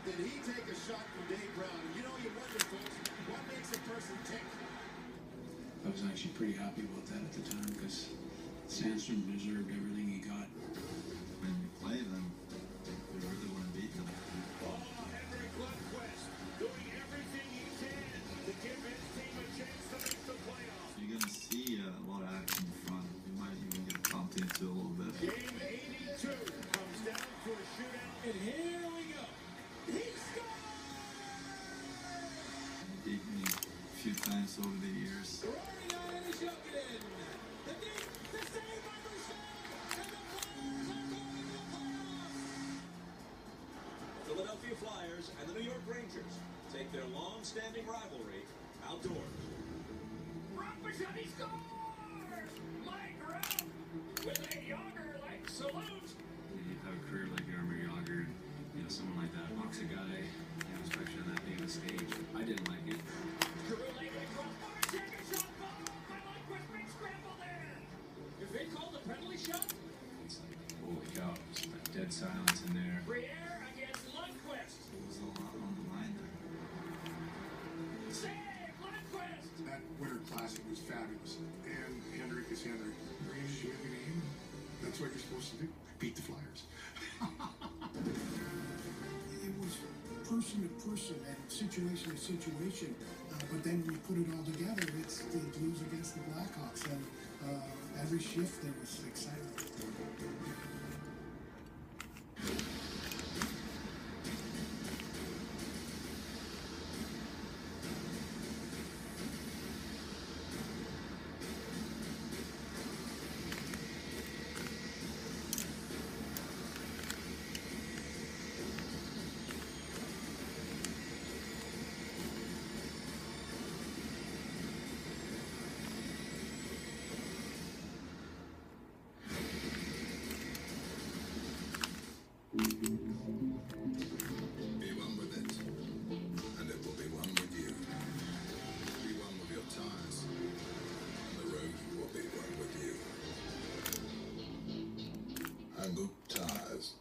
Did he take a shot from Dave Brown? And you know, you wonder, folks, what makes a person tick? I was actually pretty happy about that at the time because Sandstrom deserved everything he got. When you play them, you really want to beat them. Oh, Henrik Lundqvist doing everything he can to give his team a chance to make the playoffs. You're going to see a lot of action in front. You might even get pumped into a little bit. Game 82 comes down to a shootout, and here we go. He scores! Beat me a few times over the years. Philadelphia Flyers and the New York Rangers take their long-standing rivalry outdoors. Rock he scores! Mike Rowe with a Yager-like salute. You have a career like Jaromir Jagr, someone like that knocks a guy, especially on that big of a stage. I didn't like it. If they called a penalty shot, It's like, holy cow, just like dead silence in there. Briere against Lundqvist. There was a lot on the line there. Save Lundqvist. That Winter Classic was fabulous. And Henrik is Henrik. Rangers, you win the game. That's what you're supposed to do. Beat the Flyers. It was person to person and situation to situation. But then when you put it all together, it's the Blues against the Blackhawks. And every shift there was exciting. Be one with it, and it will be one with you. Be one with your tires, and the road will be one with you. Angle Tires.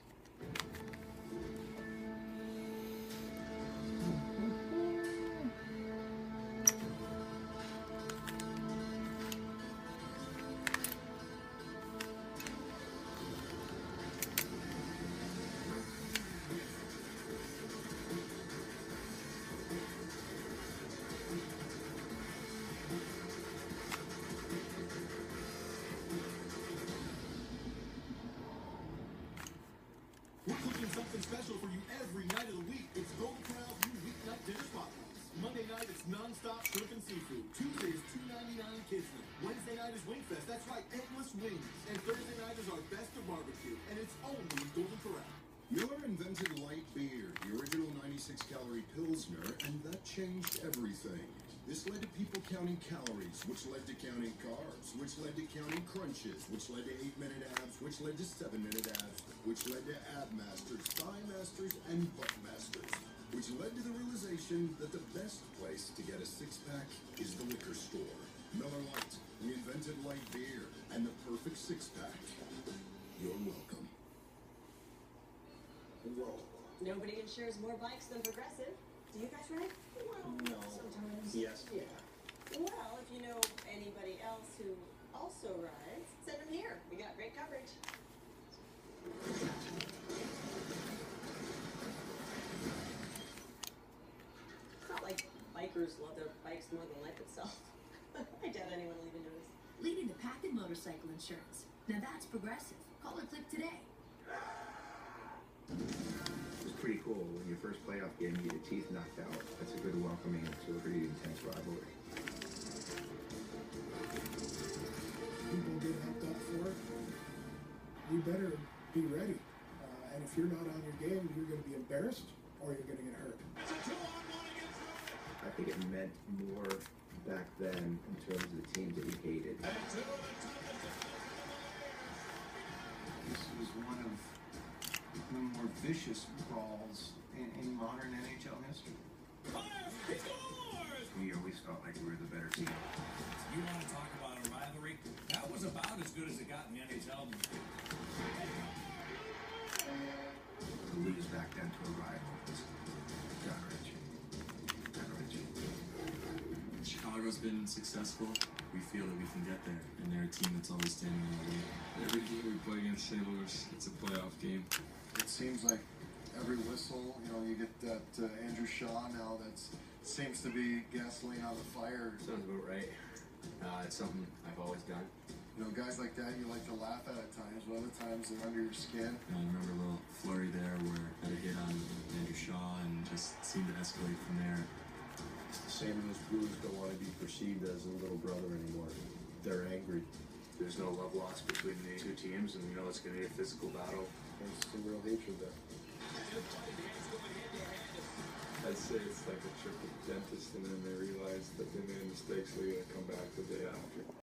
We're cooking something special for you every night of the week. It's Golden Corral's new weeknight dinner spot price. Monday night, it's non-stop shrimp and seafood. Tuesday is $2.99 kids night. Wednesday night is Wingfest. That's right, endless wings. And Thursday night is our best of barbecue. And it's only Golden Corral. Miller invented light beer, the original 96-calorie Pilsner, and that changed everything. This led to people counting calories, which led to counting carbs, which led to counting crunches, which led to 8-minute abs, which led to 7-minute abs, which led to ab masters, thigh masters, and butt masters, which led to the realization that the best place to get a six-pack is the liquor store. Miller Lite, we invented light beer, and the perfect six-pack. You're welcome. Roll. Nobody insures more bikes than Progressive. Do you guys ride? Well, No. sometimes. Yes. Yeah. Well, if you know anybody else who also rides, send them here. We got great coverage. It's not like bikers love their bikes more than life itself. I doubt anyone will even notice. Leading to packet motorcycle insurance. Now that's Progressive. Call or click today. It was pretty cool when your first playoff game, you get your teeth knocked out. That's a good welcoming to a pretty intense rivalry. People get hyped up for it. You better be ready. And if you're not on your game, you're going to be embarrassed or you're going to get hurt. I think it meant more back then in terms of the teams that we hated. This was one of the more vicious brawls in modern NHL history. He scores! We always felt like we were the better team. You want to talk about a rivalry? That was about as good as it got in the NHL. To lose back then to a rival was Fargo's been successful, we feel that we can get there, and they're a team that's always standing in our way. Every game we play against St. Louis, it's a playoff game. It seems like every whistle, you get that Andrew Shaw now that seems to be gasoline on the fire. Sounds about right. It's something I've always done. Guys like that you like to laugh at times, but other times they're under your skin. I remember a little flurry there where I had a hit on Andrew Shaw and just seemed to escalate from there. St. Louis Blues don't want to be perceived as a little brother anymore. They're angry. There's no love lost between the two teams, and we know it's going to be a physical battle. There's some real hatred there. I'd say it's like a trip to the dentist, and then they realize that they made mistakes, so they gotta come back the day after.